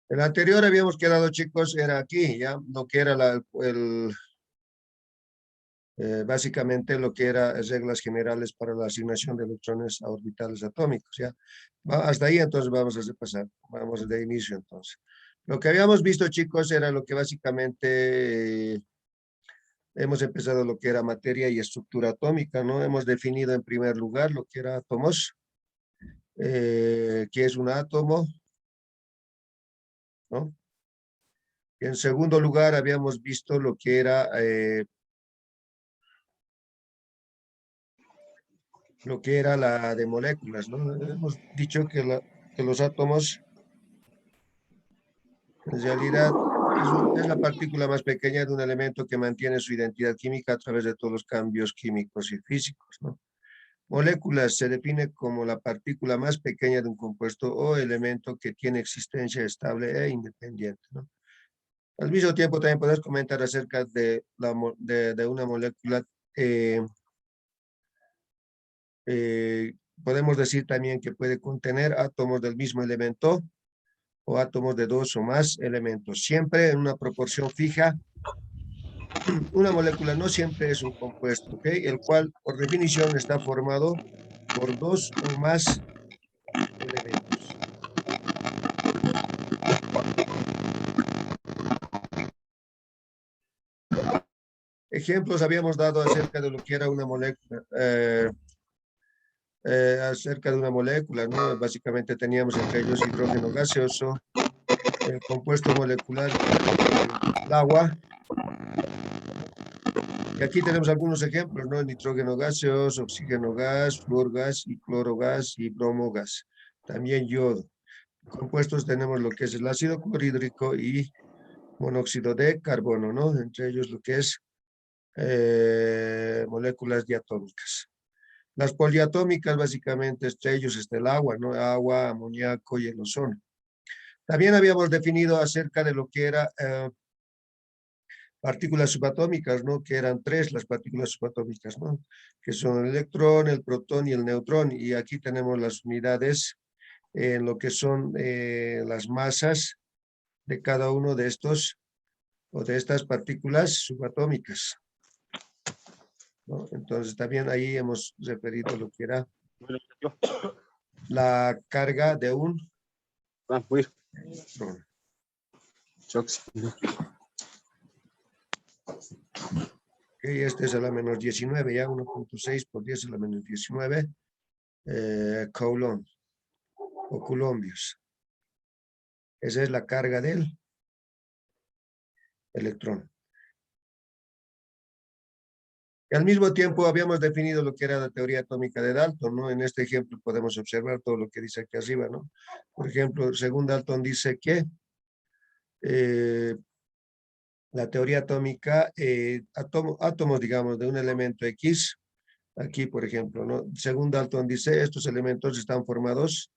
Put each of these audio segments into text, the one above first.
El anterior habíamos quedado, chicos, era aquí, ya, lo que era básicamente lo que era reglas generales para la asignación de electrones a orbitales atómicos, ya. Hasta ahí entonces vamos a repasar, vamos de inicio entonces. Lo que habíamos visto, chicos, era lo que básicamente hemos empezado lo que era materia y estructura atómica, ¿no? Hemos definido en primer lugar lo que era átomos, que es un átomo, ¿no? En segundo lugar, habíamos visto lo que era la de moléculas, ¿no? Hemos dicho que los átomos, en realidad, es la partícula más pequeña de un elemento que mantiene su identidad química a través de todos los cambios químicos y físicos, ¿no? Moléculas se define como la partícula más pequeña de un compuesto o elemento que tiene existencia estable e independiente, ¿no? Al mismo tiempo, también podemos comentar acerca de una molécula. Podemos decir también que puede contener átomos del mismo elemento o átomos de dos o más elementos, siempre en una proporción fija. Una molécula no siempre es un compuesto, ¿ok? El cual, por definición, está formado por dos o más elementos. Ejemplos habíamos dado acerca de lo que era una molécula, acerca de una molécula, ¿no? Básicamente teníamos entre ellos hidrógeno gaseoso, el compuesto molecular, el agua. Y aquí tenemos algunos ejemplos, ¿no? Nitrógeno gaseoso, oxígeno gas, flúor gas y cloro gas y bromo gas. También yodo. Compuestos tenemos lo que es el ácido clorhídrico y monóxido de carbono, ¿no? Entre ellos lo que es moléculas diatómicas. Las poliatómicas, básicamente, entre ellos está el agua, ¿no? Agua, amoníaco y el ozono. También habíamos definido acerca de lo que era partículas subatómicas, ¿no? Que eran tres las partículas subatómicas, ¿no? Que son el electrón, el protón y el neutrón. Y aquí tenemos las unidades en lo que son las masas de cada uno de estos o de estas partículas subatómicas, ¿no? Entonces también ahí hemos referido lo que era la carga de un electrón. Okay, este es a la menos 19, ya 1.6 por 10 a la menos 19 coulomb o coulombios. Esa es la carga del electrón. Y al mismo tiempo habíamos definido lo que era la teoría atómica de Dalton, ¿no? En este ejemplo podemos observar todo lo que dice aquí arriba, ¿no? Por ejemplo, según Dalton dice que la teoría atómica, átomos, digamos, de un elemento X, aquí, por ejemplo, ¿no? Según Dalton dice, estos elementos están formados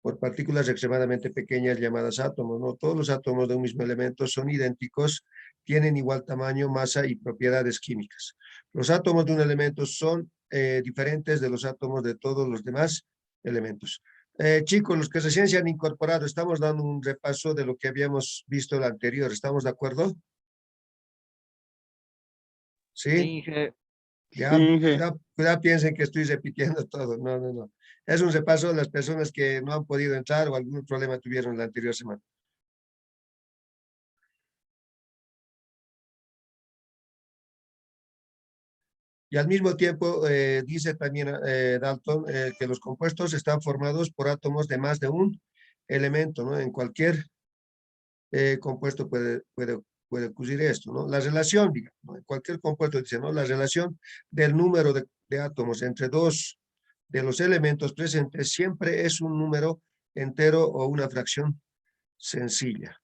por partículas extremadamente pequeñas llamadas átomos, ¿no? Todos los átomos de un mismo elemento son idénticos, tienen igual tamaño, masa y propiedades químicas. Los átomos de un elemento son diferentes de los átomos de todos los demás elementos. Chicos, los que recién se han incorporado, estamos dando un repaso de lo que habíamos visto el anterior. ¿Estamos de acuerdo? ¿Sí? Ya, cuidado, piensen que estoy repitiendo todo. No, no, no. Es un repaso de las personas que no han podido entrar o algún problema tuvieron la anterior semana. Y al mismo tiempo dice también Dalton que los compuestos están formados por átomos de más de un elemento, ¿no? En cualquier compuesto puede ocurrir esto, ¿no? La relación, digamos, ¿no? En cualquier compuesto dice, ¿no? La relación del número de átomos entre dos de los elementos presentes siempre es un número entero o una fracción sencilla.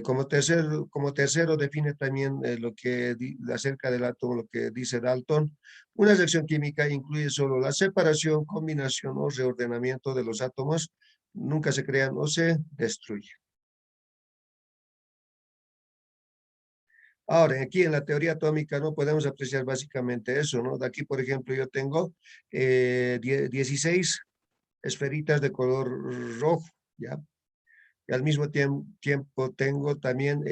Como tercero define también lo que acerca del átomo, lo que dice Dalton. Una reacción química incluye solo la separación, combinación o reordenamiento de los átomos. Nunca se crean o se destruyen. Ahora, aquí en la teoría atómica no podemos apreciar básicamente eso, ¿no? De aquí, por ejemplo, yo tengo 16 esferitas de color rojo, ¿ya? y al mismo tiempo tengo también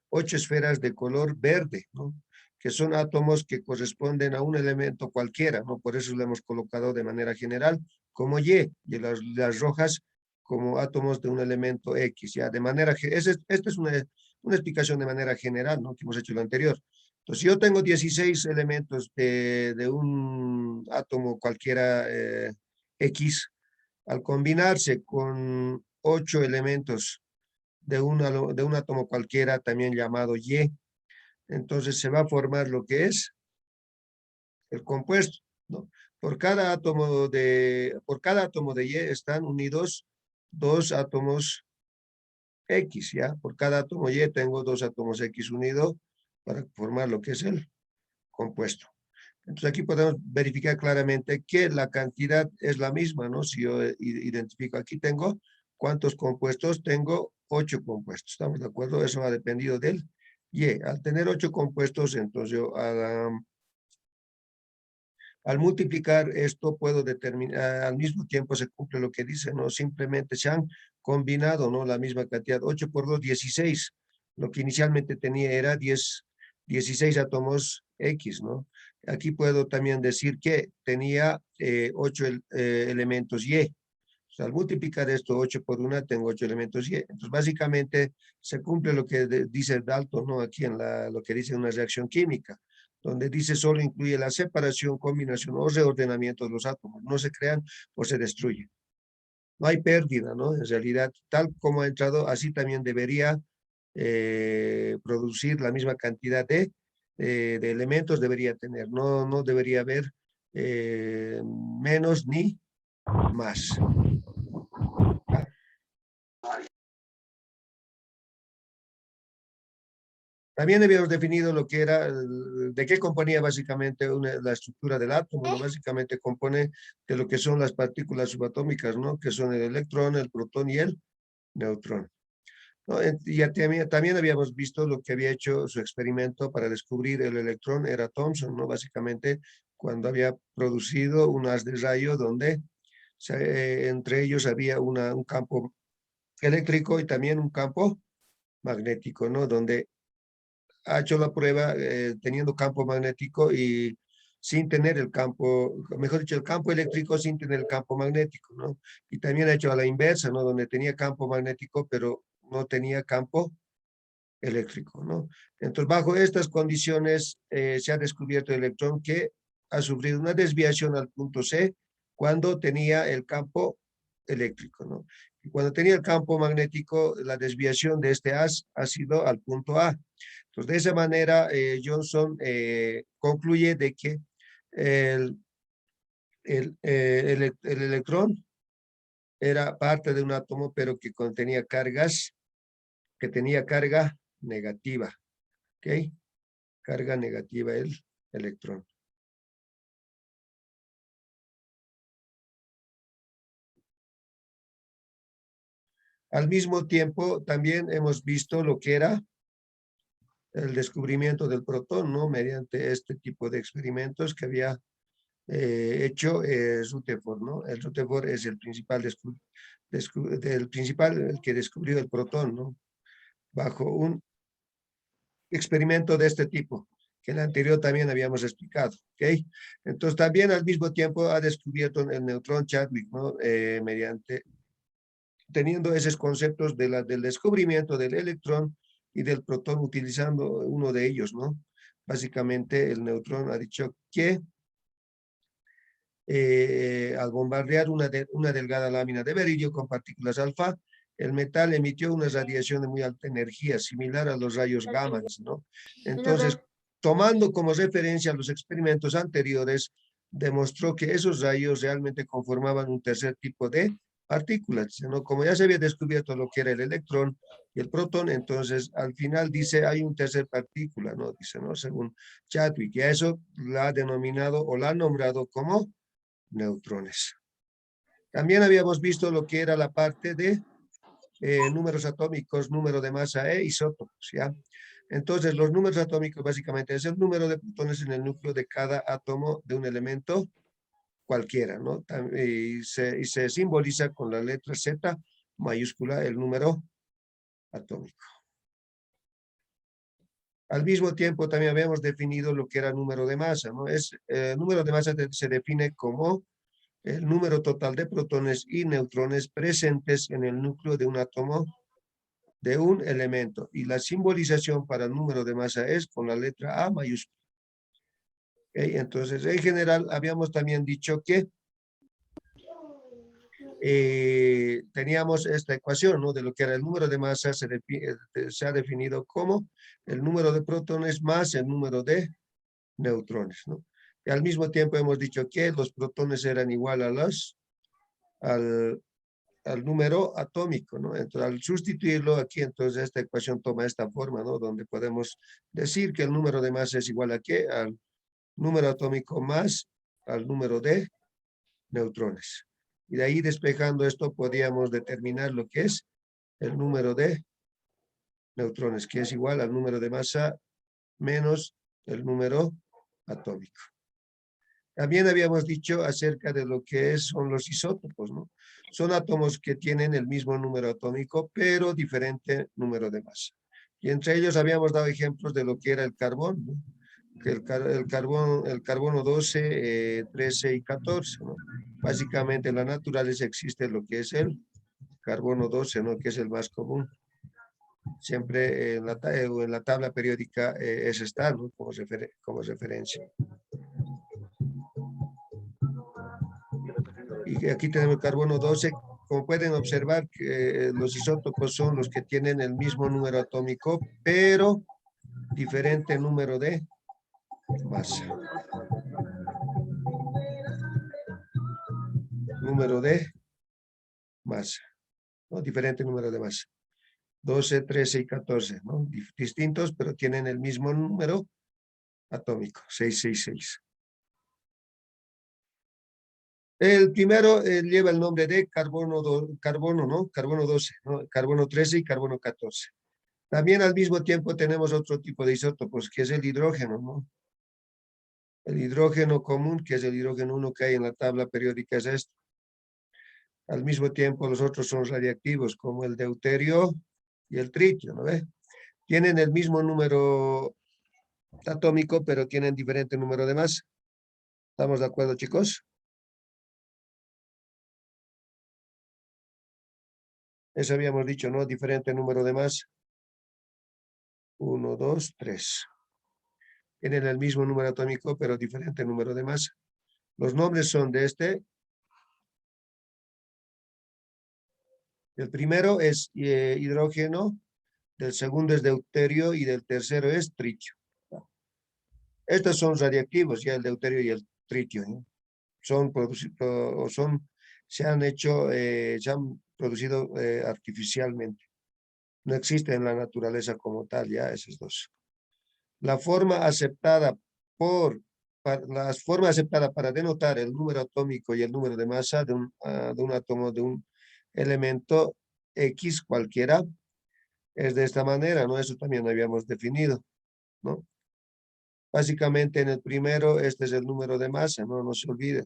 8 esferas de color verde, ¿no? Que son átomos que corresponden a un elemento cualquiera, ¿no? Por eso lo hemos colocado de manera general como y las rojas como átomos de un elemento X, ¿ya? De manera, esta es una explicación de manera general, ¿no? Que hemos hecho lo anterior. Entonces, si yo tengo 16 elementos de un átomo cualquiera X, al combinarse con 8 elementos de un átomo cualquiera, también llamado Y, entonces se va a formar lo que es el compuesto, ¿no? Por cada átomo de Y están unidos dos átomos X, ¿ya? Por cada átomo Y tengo dos átomos X unidos para formar lo que es el compuesto. Entonces aquí podemos verificar claramente que la cantidad es la misma, ¿no? Si yo identifico aquí tengo cuántos compuestos, tengo 8 compuestos, ¿estamos de acuerdo? Eso ha dependido del Y. Al tener 8 compuestos, entonces yo al multiplicar esto puedo determinar, al mismo tiempo se cumple lo que dice, ¿no? Simplemente se han combinado, ¿no? La misma cantidad, 8 por 2, 16. Lo que inicialmente tenía era 16 átomos X, ¿no? Aquí puedo también decir que tenía 8 elementos Y. O sea, al multiplicar esto 8 por 1, tengo 8 elementos Y. Entonces, básicamente, se cumple lo que dice Dalton, ¿no? Aquí en lo que dice una reacción química, donde dice solo incluye la separación, combinación o reordenamiento de los átomos. No se crean o se destruyen. No hay pérdida, ¿no? En realidad, tal como ha entrado, así también debería producir la misma cantidad de elementos, debería tener. No debería haber menos ni más. También habíamos definido lo que era, de qué componía básicamente la estructura del átomo, ¿no? Básicamente compone de lo que son las partículas subatómicas, ¿no? Que son el electrón, el protón y el neutrón, ¿no? Y ya también habíamos visto lo que había hecho su experimento para descubrir el electrón, era Thomson, ¿no? Básicamente cuando había producido un haz de rayo donde entre ellos había un campo eléctrico y también un campo magnético, ¿no? Donde ha hecho la prueba teniendo campo magnético y sin tener el campo, mejor dicho, el campo eléctrico sin tener el campo magnético, ¿no? Y también ha hecho a la inversa, ¿no? Donde tenía campo magnético, pero no tenía campo eléctrico, ¿no? Entonces, bajo estas condiciones, se ha descubierto el electrón que ha sufrido una desviación al punto C cuando tenía el campo eléctrico, ¿no? Y cuando tenía el campo magnético, la desviación de este haz ha sido al punto A. Entonces, de esa manera, Johnson concluye de que el, el electrón era parte de un átomo, pero que contenía cargas, que tenía carga negativa, ¿ok? Carga negativa el electrón. Al mismo tiempo, también hemos visto lo que era el descubrimiento del protón, ¿no? Mediante este tipo de experimentos que había hecho Rutherford, ¿no? El Rutherford es el principal, el que descubrió el protón, ¿no? Bajo un experimento de este tipo, que en el anterior también habíamos explicado, ¿ok? Entonces también al mismo tiempo ha descubierto el neutrón Chadwick, ¿no? Teniendo esos conceptos del descubrimiento del electrón y del protón utilizando uno de ellos, ¿no? Básicamente el neutrón ha dicho que al bombardear una delgada lámina de beridio con partículas alfa, el metal emitió una radiación de muy alta energía, similar a los rayos gamma, ¿no? Entonces, tomando como referencia los experimentos anteriores, demostró que esos rayos realmente conformaban un tercer tipo de partículas, ¿no? Como ya se había descubierto lo que era el electrón y el protón, entonces al final dice hay un tercer partícula, ¿no? Dice, ¿no? Según Chadwick, y a eso la ha denominado o la ha nombrado como neutrones. También habíamos visto lo que era la parte de números atómicos, número de masa e isótopos, ¿ya? Entonces, los números atómicos básicamente es el número de protones en el núcleo de cada átomo de un elemento cualquiera, ¿no? Y se simboliza con la letra Z mayúscula el número atómico. Al mismo tiempo también habíamos definido lo que era número de masa, ¿no? Número de masa se define como el número total de protones y neutrones presentes en el núcleo de un átomo de un elemento. Y la simbolización para el número de masa es con la letra A mayúscula. ¿Okay? Entonces, en general, habíamos también dicho que teníamos esta ecuación, ¿no? De lo que era el número de masa, se ha definido como el número de protones más el número de neutrones, ¿no? Y al mismo tiempo hemos dicho que los protones eran igual al número atómico, ¿no? Entonces, al sustituirlo aquí, entonces esta ecuación toma esta forma, ¿no? Donde podemos decir que el número de masa es igual a ¿qué? Al número atómico más al número de neutrones. Y de ahí despejando esto podíamos determinar lo que es el número de neutrones, que es igual al número de masa menos el número atómico. También habíamos dicho acerca de lo que son los isótopos, ¿no? Son átomos que tienen el mismo número atómico, pero diferente número de masa. Y entre ellos habíamos dado ejemplos de lo que era el carbón, ¿no? Que el carbono 12, 13 y 14, ¿no? Básicamente en la naturaleza existe lo que es el carbono 12, ¿no? Que es el más común. Siempre en la tabla periódica ese está, ¿no? Como referencia. Y aquí tenemos el carbono 12. Como pueden observar, los isótopos son los que tienen el mismo número atómico, pero diferente número de masa. Número de masa, ¿no? Diferente número de masa. 12, 13 y 14, ¿no? Distintos, pero tienen el mismo número atómico, 666. El primero lleva el nombre de carbono, ¿no? Carbono 12, ¿no? Carbono 13 y carbono 14. También al mismo tiempo tenemos otro tipo de isótopos, que es el hidrógeno, ¿no? El hidrógeno común, que es el hidrógeno 1 que hay en la tabla periódica, es este. Al mismo tiempo los otros son radiactivos, como el deuterio y el tritio, ¿no ve? Tienen el mismo número atómico, pero tienen diferente número de masa. ¿Estamos de acuerdo, chicos? Eso habíamos dicho, ¿no? Diferente número de masa. 1, 2, 3. Tienen el mismo número atómico, pero diferente número de masa. Los nombres son de este. El primero es hidrógeno, del segundo es deuterio y del tercero es tritio. Estos son radiactivos, ya el deuterio y el tritio, ¿no? Se han producido artificialmente. No existen en la naturaleza como tal, ya esos dos. La forma aceptada para denotar el número atómico y el número de masa de un átomo, de un elemento X cualquiera, es de esta manera, ¿no? Eso también lo habíamos definido, ¿no? Básicamente en el primero, este es el número de masa, no se olvide.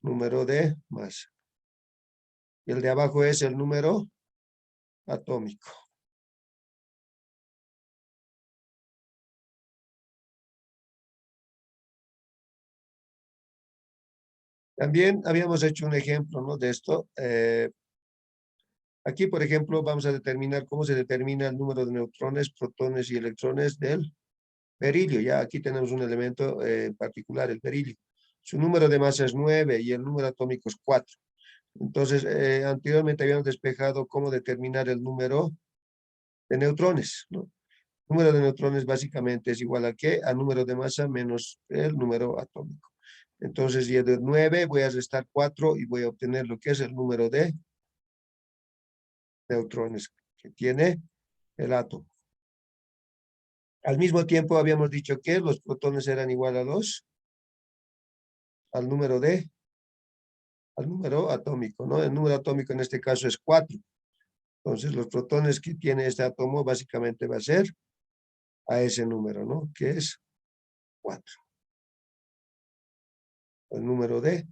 Número de masa. Y el de abajo es el número atómico. También habíamos hecho un ejemplo, ¿no? De esto. Aquí, por ejemplo, vamos a determinar cómo se determina el número de neutrones, protones y electrones del berilio. Ya aquí tenemos un elemento particular, el berilio. Su número de masa es 9 y el número atómico es 4. Entonces, anteriormente habíamos despejado cómo determinar el número de neutrones, ¿no? El número de neutrones básicamente es igual a ¿qué? Al número de masa menos el número atómico. Entonces, yo de 9 voy a restar 4 y voy a obtener lo que es el número de neutrones que tiene el átomo. Al mismo tiempo habíamos dicho que los protones eran igual a 2 al número atómico, ¿no? El número atómico en este caso es 4. Entonces, los protones que tiene este átomo básicamente va a ser a ese número, ¿no? Que es 4. El número de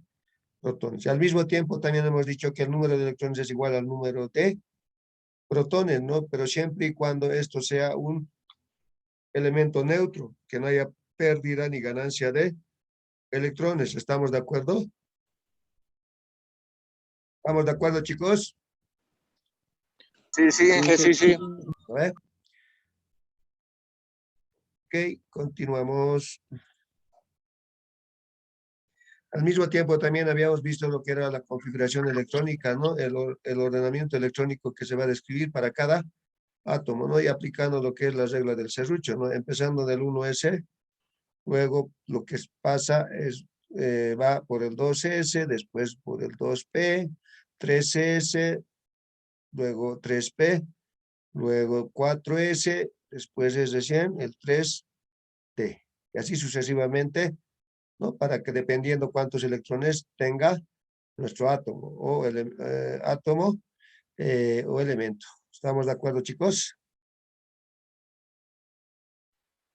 protones. Y al mismo tiempo también hemos dicho que el número de electrones es igual al número de protones, ¿no? Pero siempre y cuando esto sea un elemento neutro, que no haya pérdida ni ganancia de electrones. ¿Estamos de acuerdo? ¿Estamos de acuerdo, chicos? Sí, sí, Inge, sí, sí. A ver. Ok, continuamos. Al mismo tiempo también habíamos visto lo que era la configuración electrónica, ¿no? El ordenamiento electrónico que se va a describir para cada átomo, ¿no? Y aplicando lo que es la regla del serrucho, ¿no? Empezando del 1S, luego lo que pasa es, va por el 2S, después por el 2P, 3S, luego 3P, luego 4S, después es recién el 3D. Y así sucesivamente, ¿no? Para que dependiendo cuántos electrones tenga nuestro átomo o átomo o elemento. ¿Estamos de acuerdo, chicos?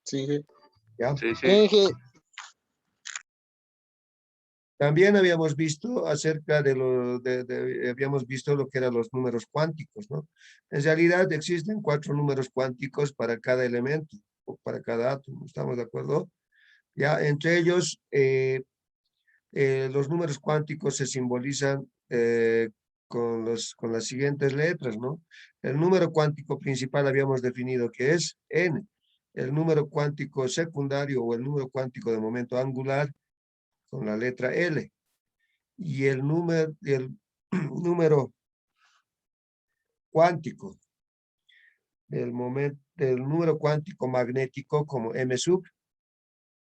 Sí, Inge. ¿Ya? Sí, sí. Inge, También habíamos visto acerca de habíamos visto lo que eran los números cuánticos, ¿no? En realidad existen 4 números cuánticos para cada elemento o para cada átomo, ¿estamos de acuerdo? Ya, entre ellos, los números cuánticos se simbolizan con las siguientes letras, ¿no? El número cuántico principal habíamos definido que es n. El número cuántico secundario o el número cuántico de momento angular con la letra L. Y el número cuántico del número cuántico magnético como M sub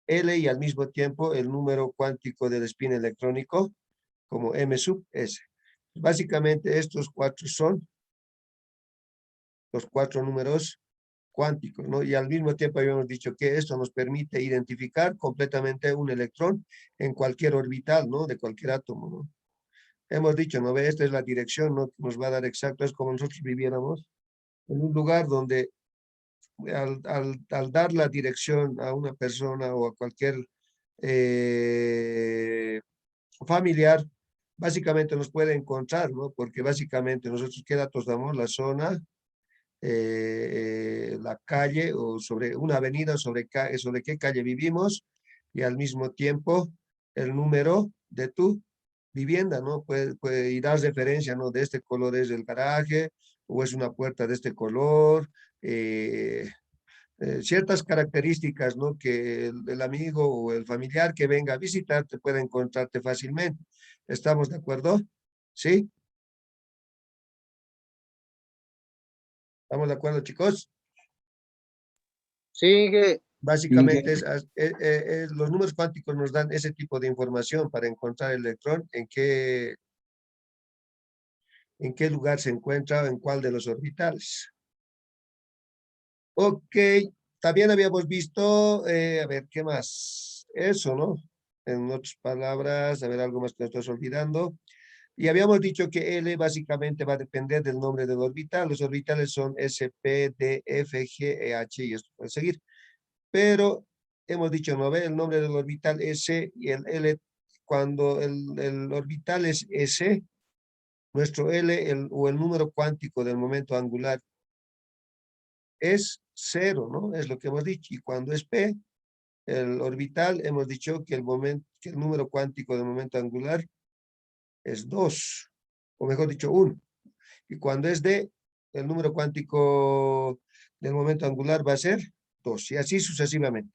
L y al mismo tiempo el número cuántico del spin electrónico como M sub S. Básicamente estos 4 son los 4 números cuánticos, ¿no? Y al mismo tiempo habíamos dicho que esto nos permite identificar completamente un electrón en cualquier orbital, ¿no? De cualquier átomo, ¿no? Hemos dicho, ¿no? Esta es la dirección, ¿no? Que nos va a dar exacto, es como nosotros viviéramos en un lugar donde al dar la dirección a una persona o a cualquier eh, familiar, básicamente nos puede encontrar, ¿no? Porque básicamente nosotros qué datos damos, la zona, la calle o sobre una avenida, sobre qué calle vivimos y al mismo tiempo el número de tu vivienda, ¿no? Y das referencia, ¿no? De este color es el garaje o es una puerta de este color, ciertas características, ¿no? Que el amigo o el familiar que venga a visitarte pueda encontrarte fácilmente. ¿Estamos de acuerdo? ¿Sí? ¿Estamos de acuerdo, chicos? sí, Inge. Básicamente los números cuánticos nos dan ese tipo de información para encontrar el electrón, en qué lugar se encuentra o en cuál de los orbitales. Ok, también habíamos visto, a ver, ¿qué más? Eso, ¿no? En otras palabras, a ver, algo más que nos estás olvidando. Y habíamos dicho que L básicamente va a depender del nombre del orbital. Los orbitales son S, P, D, F, G, E, H y esto puede seguir. Pero hemos dicho, ¿no ve? El nombre del orbital S y el L, cuando el orbital es S, nuestro L o el número cuántico del momento angular es 0, ¿no? Es lo que hemos dicho. Y cuando es P, el orbital, hemos dicho que que el número cuántico del momento angular es 2, o mejor dicho, 1. Y cuando es D, el número cuántico del momento angular va a ser 2, y así sucesivamente.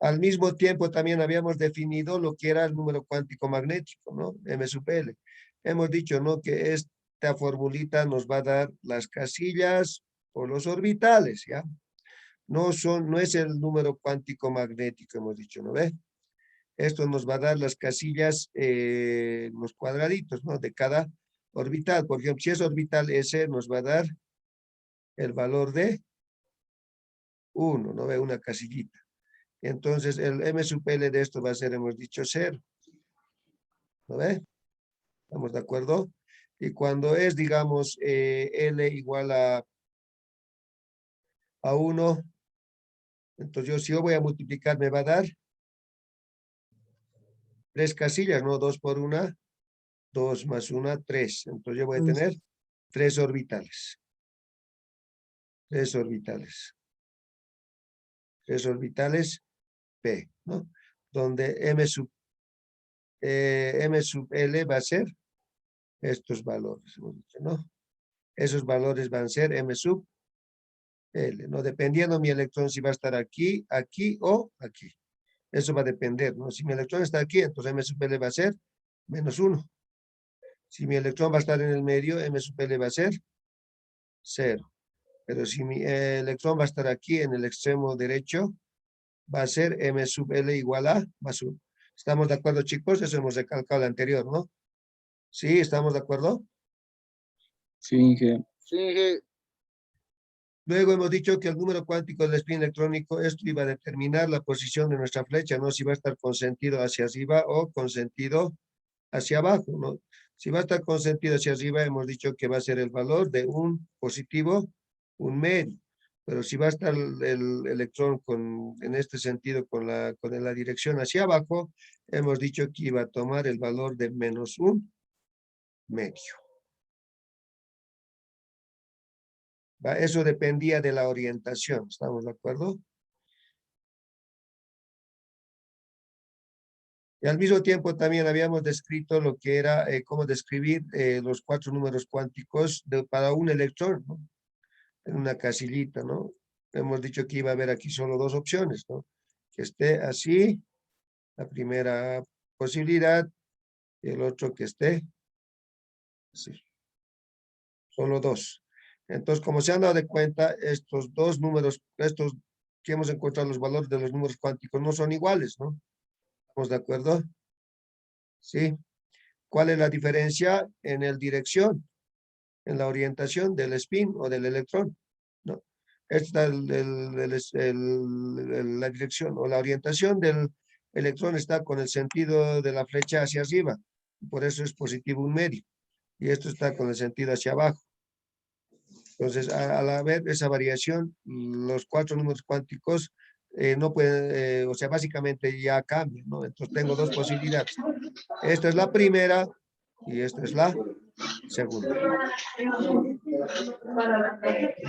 Al mismo tiempo también habíamos definido lo que era el número cuántico magnético, ¿no? M sub L. Hemos dicho, ¿no? Que esta formulita nos va a dar las casillas o los orbitales, ¿ya? No es el número cuántico magnético, hemos dicho, ¿no ve? Esto nos va a dar las casillas, los cuadraditos, ¿no? De cada orbital. Por ejemplo, si es orbital S, nos va a dar el valor de 1, ¿no ve? Una casillita. Entonces, el M sub L de esto va a ser, hemos dicho, 0. ¿No ve? ¿Estamos de acuerdo? Y cuando es, digamos, L igual a 1, entonces si yo voy a multiplicar, me va a dar 3 casillas, ¿no? 2 por 1, 2 más 1, 3. Entonces yo voy a tener 3 orbitales. 3 orbitales. 3 orbitales P, ¿no? Donde M sub L va a ser estos valores, ¿no? Esos valores van a ser M sub L, ¿no? Dependiendo mi electrón si va a estar aquí, aquí o aquí. Eso va a depender, ¿no? Si mi electrón está aquí, entonces M sub L va a ser -1. Si mi electrón va a estar en el medio, M sub L va a ser 0. Pero si mi electrón va a estar aquí en el extremo derecho, va a ser M sub L igual a +1. ¿Estamos de acuerdo, chicos? Eso hemos recalcado el anterior, ¿no? ¿Sí? ¿Estamos de acuerdo? Sí, Inge. Sí, Inge. Luego hemos dicho que el número cuántico del spin electrónico, esto iba a determinar la posición de nuestra flecha, ¿no? Si va a estar con sentido hacia arriba o con sentido hacia abajo, ¿no? Si va a estar con sentido hacia arriba, hemos dicho que va a ser el valor de un positivo, un medio. Pero si va a estar el electrón en este sentido con la dirección hacia abajo, hemos dicho que iba a tomar el valor de -1 medio. ¿Va? Eso dependía de la orientación, ¿estamos de acuerdo? Y al mismo tiempo también habíamos descrito lo que era cómo describir los 4 números cuánticos para un electrón, ¿no? En una casillita, ¿no? Hemos dicho que iba a haber aquí solo 2 opciones, ¿no? Que esté así, la primera posibilidad, y el otro que esté así. Solo 2. Entonces, como se han dado de cuenta, estos 2 números, estos que hemos encontrado los valores de los números cuánticos no son iguales, ¿no? ¿Estamos de acuerdo? Sí. ¿Cuál es la diferencia? En la dirección, en la orientación del spin o del electrón, ¿no? Esta la dirección o la orientación del electrón está con el sentido de la flecha hacia arriba, por eso es positivo un medio, y esto está con el sentido hacia abajo. Entonces, al haber esa variación, los 4 números cuánticos no pueden, o sea, básicamente ya cambian, ¿no? Entonces tengo 2 posibilidades. Esta es la primera y esta es la segunda.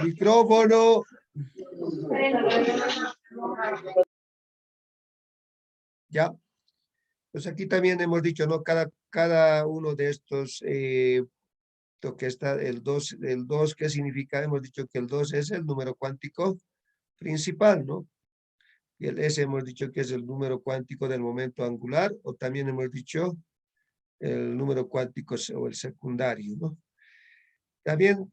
Micrófono. Ya. Pues aquí también hemos dicho, ¿no? Cada uno de estos, lo que está el 2, ¿qué significa? Hemos dicho que el 2 es el número cuántico principal, ¿no? Y el S hemos dicho que es el número cuántico del momento angular, o también hemos dicho el número cuántico o el secundario, ¿no? También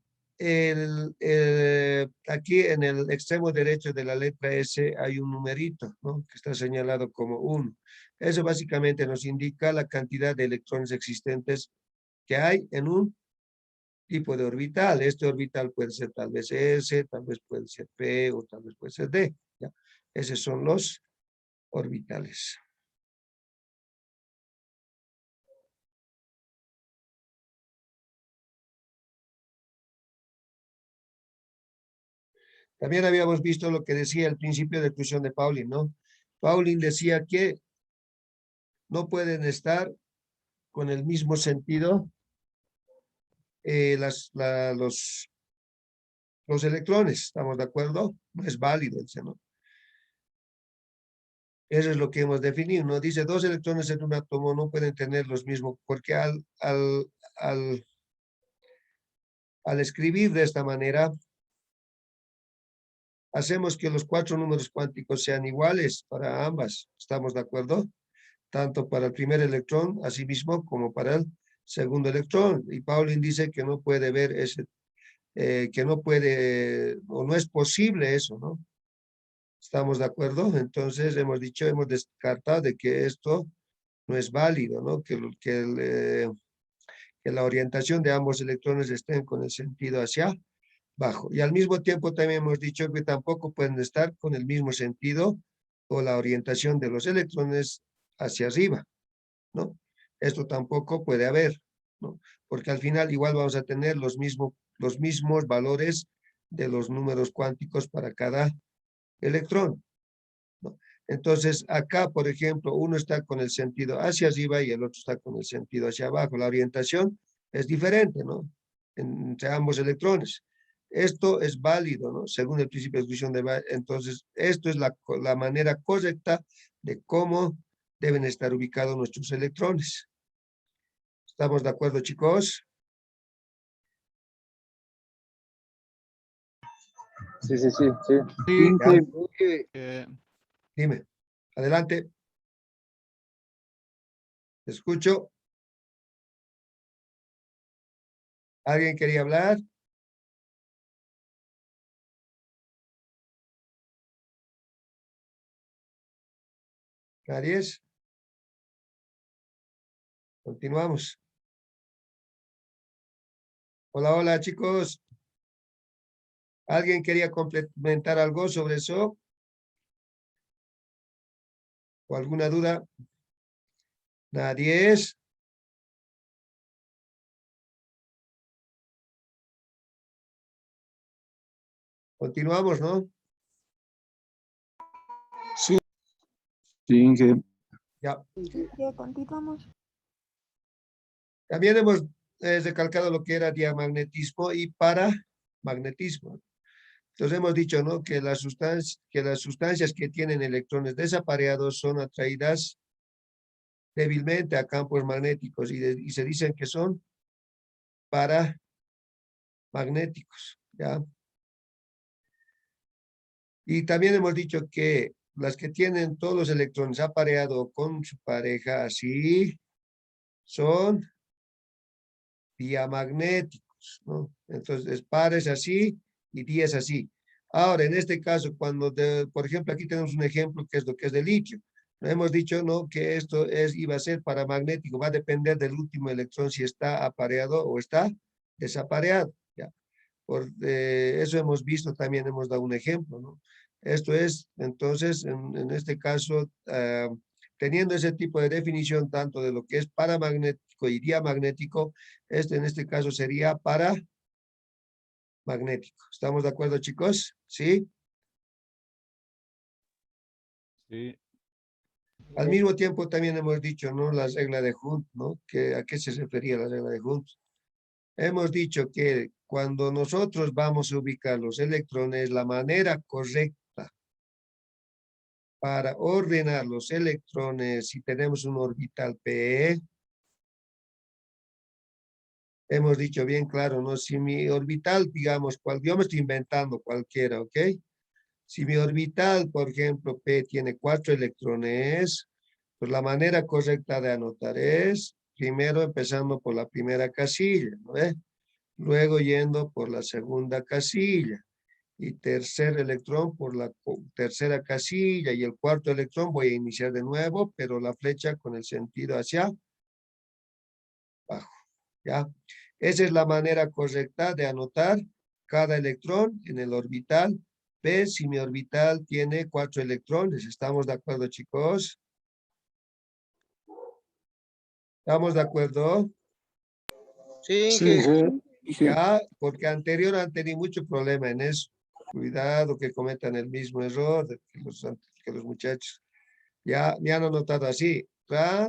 aquí en el extremo derecho de la letra S hay un numerito, ¿no? Que está señalado como 1. Eso básicamente nos indica la cantidad de electrones existentes que hay en un tipo de orbital. Este orbital puede ser tal vez S, tal vez puede ser P o tal vez puede ser D. ¿Ya? Esos son los orbitales. También habíamos visto lo que decía el principio de exclusión de Pauling, ¿no? Pauling decía que no pueden estar con el mismo sentido los electrones, ¿estamos de acuerdo? No es válido, ¿no? Eso es lo que hemos definido, ¿no? Dice, 2 electrones en un átomo no pueden tener los mismos, porque al escribir de esta manera, hacemos que los 4 números cuánticos sean iguales para ambas, ¿estamos de acuerdo? Tanto para el primer electrón, así mismo, como para el segundo electrón. Y Pauling dice que no puede ver que no puede, o no es posible eso, ¿no? ¿Estamos de acuerdo? Entonces hemos dicho, hemos descartado de que esto no es válido, ¿no? Que la orientación de ambos electrones estén con el sentido hacia abajo. Y al mismo tiempo también hemos dicho que tampoco pueden estar con el mismo sentido o la orientación de los electrones hacia arriba, ¿no? Esto tampoco puede haber, ¿no? Porque al final igual vamos a tener los mismos valores de los números cuánticos para cada electrón, ¿no? Entonces, acá, por ejemplo, uno está con el sentido hacia arriba y el otro está con el sentido hacia abajo. La orientación es diferente, ¿no? Entre ambos electrones. Esto es válido, ¿no? Según el principio de exclusión de Bayes. Entonces, esto es la manera correcta de cómo deben estar ubicados nuestros electrones. ¿Estamos de acuerdo, chicos? Sí. Sí, ¿Ya? eh, Dime. Adelante. Te escucho. ¿Alguien quería hablar? ¿Nadie? Continuamos. Hola, hola, chicos. ¿Alguien quería complementar algo sobre eso? ¿O alguna duda? Nadie. Continuamos, ¿no? Sí, Inge. Ya. Ya continuamos. También hemos recalcado lo que era diamagnetismo y paramagnetismo. Entonces hemos dicho, ¿no? Que las sustancias que tienen electrones desapareados son atraídas débilmente a campos magnéticos y se dicen que son paramagnéticos, ¿ya? Y también hemos dicho que las que tienen todos los electrones apareados con su pareja así son diamagnéticos, ¿no? Entonces, pares así y días así. Ahora, en este caso, por ejemplo, aquí tenemos un ejemplo que es lo que es de litio. Hemos dicho, ¿no? Que esto iba a ser paramagnético, va a depender del último electrón si está apareado o está desapareado, ¿ya? Eso hemos visto, también hemos dado un ejemplo, ¿no? Esto es, entonces, en este caso, teniendo ese tipo de definición tanto de lo que es paramagnético y diamagnético, en este caso sería paramagnético. ¿Estamos de acuerdo, chicos? ¿Sí? sí, Al mismo tiempo también hemos dicho, ¿no? La regla de Hund, ¿no? ¿A qué se refería la regla de Hund? Hemos dicho que cuando nosotros vamos a ubicar los electrones, la manera correcta para ordenar los electrones, si tenemos un orbital P, hemos dicho bien claro, ¿no? Si mi orbital, digamos, yo me estoy inventando cualquiera, ¿ok? Si mi orbital, por ejemplo, P tiene 4 electrones, pues la manera correcta de anotar es, primero empezando por la primera casilla, ¿no ve? Luego yendo por la segunda casilla. Y tercer electrón por la tercera casilla. Y el cuarto electrón voy a iniciar de nuevo, pero la flecha con el sentido hacia abajo. ¿Ya? Esa es la manera correcta de anotar cada electrón en el orbital. P, si mi orbital tiene 4 electrones. ¿Estamos de acuerdo, chicos? ¿Estamos de acuerdo? Sí, Inge. Ya, porque anterior han tenido mucho problema en eso. Cuidado que cometan el mismo error que los muchachos. Ya me han anotado así. Ya.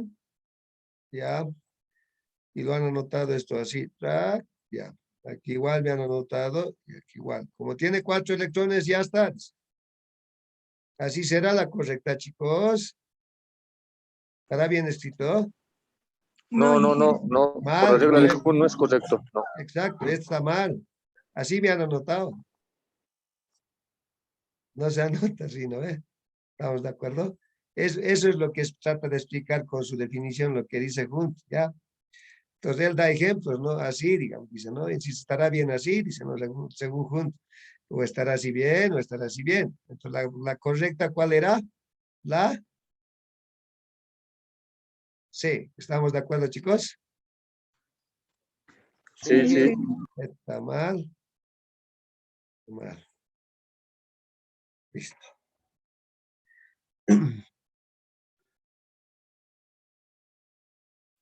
Y lo han anotado esto así. Ya. Aquí igual me han anotado. Y aquí igual. Como tiene 4 electrones, ya está. Así será la correcta, chicos. ¿Estará bien escrito? No. Por la Mal, regla ¿no de es? Hund no es correcto. No. Exacto, esto está mal. Así me han anotado. No se anota así, ¿no? ¿Estamos de acuerdo? Eso es lo que trata de explicar con su definición, lo que dice Hunt, ¿ya? Entonces él da ejemplos, ¿no? Así, digamos, dice, ¿no? Y si estará bien así, dice, ¿no? Según Hunt, o estará así bien, o estará así bien. Entonces la correcta, ¿cuál era? La C. ¿Estamos de acuerdo, chicos? Sí. Está mal. Mal. Listo.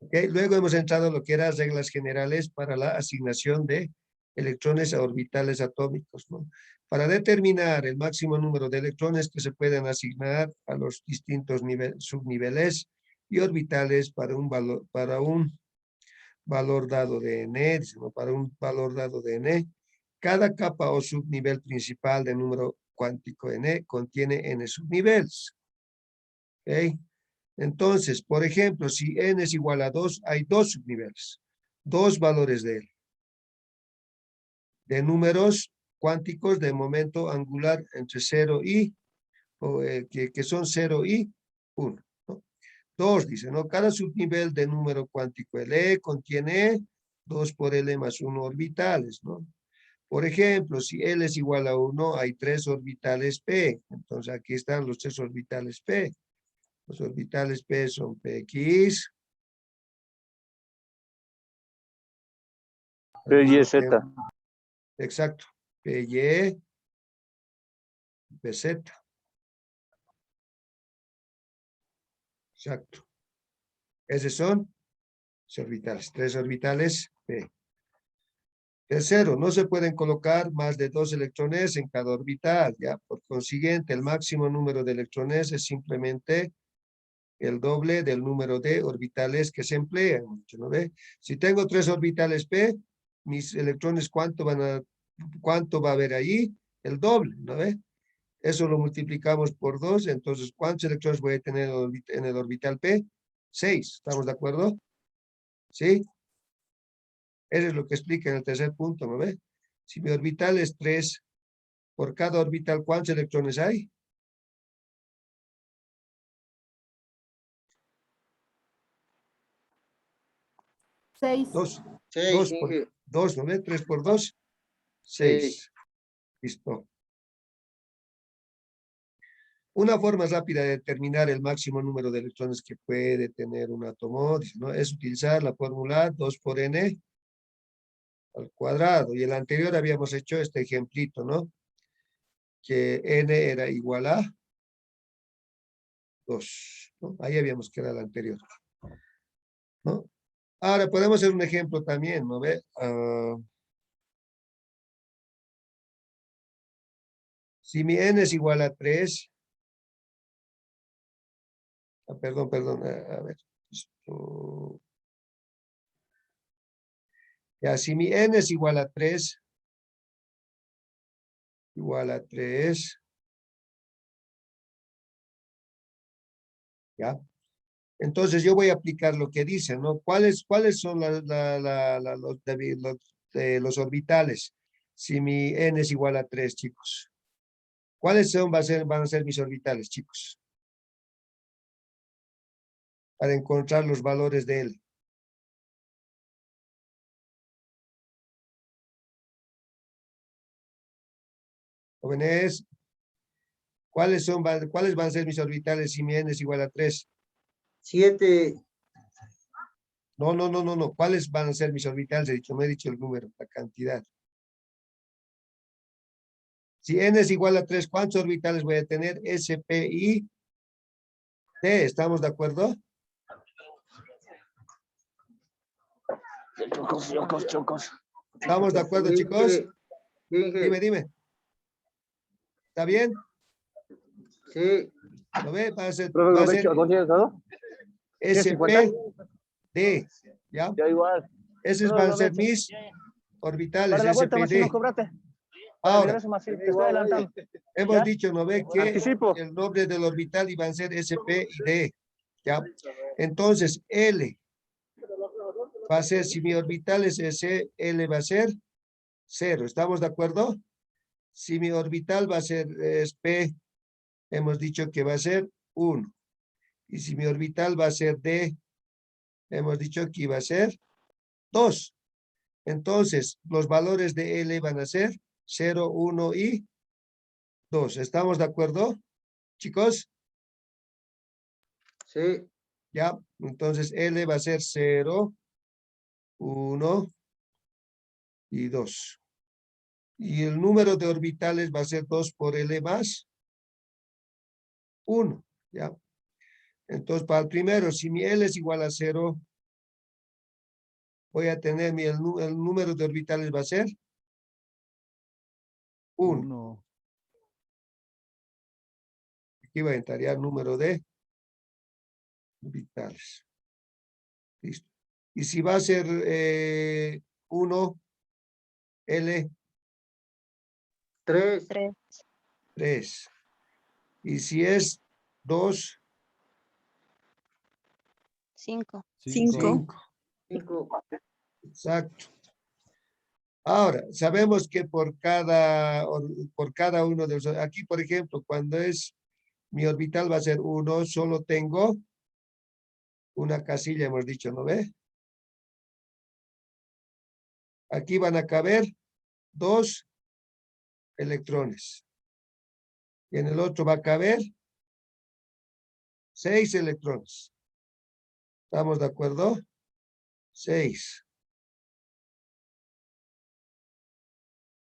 Okay. Luego hemos entrado en lo que eran reglas generales para la asignación de electrones a orbitales atómicos, ¿no? Para determinar el máximo número de electrones que se pueden asignar a los distintos subniveles y orbitales para un valor dado de n, ¿no? Para un valor dado de n, cada capa o subnivel principal de número cuántico n contiene n subniveles. ¿Ok? Entonces, por ejemplo, si n es igual a 2, hay 2 subniveles, 2 valores de L, de números cuánticos de momento angular entre 0 y, que son 0 y 1. ¿No? 2, dice, ¿no? Cada subnivel de número cuántico L contiene 2 por L más 1 orbitales, ¿no? Por ejemplo, si L es igual a 1, hay 3 orbitales P. Entonces, aquí están los 3 orbitales P. Los orbitales P son PX, PYZ. Exacto. PY, PZ. Exacto. Esos son los orbitales. 3 orbitales P. Tercero, no se pueden colocar más de 2 electrones en cada orbital. ¿Ya? Por consiguiente, el máximo número de electrones es simplemente el doble del número de orbitales que se emplean. ¿No ve? Si tengo 3 orbitales P, mis electrones, ¿cuánto va a haber ahí? El doble, ¿no ve? Eso lo multiplicamos por 2, entonces, ¿cuántos electrones voy a tener en el orbital P? 6, ¿estamos de acuerdo? ¿Sí? Eso es lo que explica en el tercer punto, ¿no ve? Si mi orbital es 3, por cada orbital, ¿cuántos electrones hay? 6. 2. 6, 2, ¿no ve? 3 por 2, 6. Listo. Una forma rápida de determinar el máximo número de electrones que puede tener un átomo, ¿no? Es utilizar la fórmula 2 por n al cuadrado. Y el anterior habíamos hecho este ejemplito, ¿no? Que n era igual a 2, ¿no? Ahí habíamos quedado el anterior, ¿no? Ahora podemos hacer un ejemplo también, ¿no ve? Si mi n es igual a 3, perdón, a ver. Ya, si mi n es igual a 3, ¿ya? Entonces yo voy a aplicar lo que dice, ¿no? ¿Cuáles son los orbitales? Si mi n es igual a 3, chicos. ¿Cuáles van a ser mis orbitales, chicos? Para encontrar los valores de L. Jóvenes, ¿cuáles van a ser mis orbitales si mi n es igual a 3? 7. No. ¿Cuáles van a ser mis orbitales? No he dicho el número, la cantidad. Si n es igual a 3, ¿cuántos orbitales voy a tener? S, P, I, D. ¿Estamos de acuerdo? Chocos. ¿Estamos de acuerdo, chicos? Dime. ¿Está bien? Sí. ¿Lo ve? Va a ser SP, D. ¿Ya? Ya igual. Esos van a ser mis orbitales, Para la vuelta, SPD. Maximo, cobrate. Ahora, Te estoy adelantando. hemos ¿Ya? dicho, ¿no ve? Que Anticipo. el nombre del orbital iban a ser SP y D. ¿Ya? Entonces, L va a ser, si mi orbital es S, L va a ser 0. ¿Estamos de acuerdo? Si mi orbital va a ser P, hemos dicho que va a ser 1. Y si mi orbital va a ser D, hemos dicho que iba a ser 2. Entonces, los valores de L van a ser 0, 1 y 2. ¿Estamos de acuerdo, chicos? Sí. Ya, entonces L va a ser 0, 1 y 2. Y el número de orbitales va a ser 2 por L más 1. ¿Ya? Entonces, para el primero, si mi L es igual a 0, voy a tener el número de orbitales va a ser 1. 1. Aquí va a entrar ya el número de orbitales. Listo. Y si va a ser 1, L, 3, 3. Y si es 2, 5. 5. 5, Exacto. Ahora, sabemos que por cada uno de los, aquí por ejemplo, cuando es mi orbital va a ser 1, solo tengo una casilla, hemos dicho, ¿no ve? Aquí van a caber 2 electrones. Y en el otro va a caber 6 electrones. ¿Estamos de acuerdo? 6.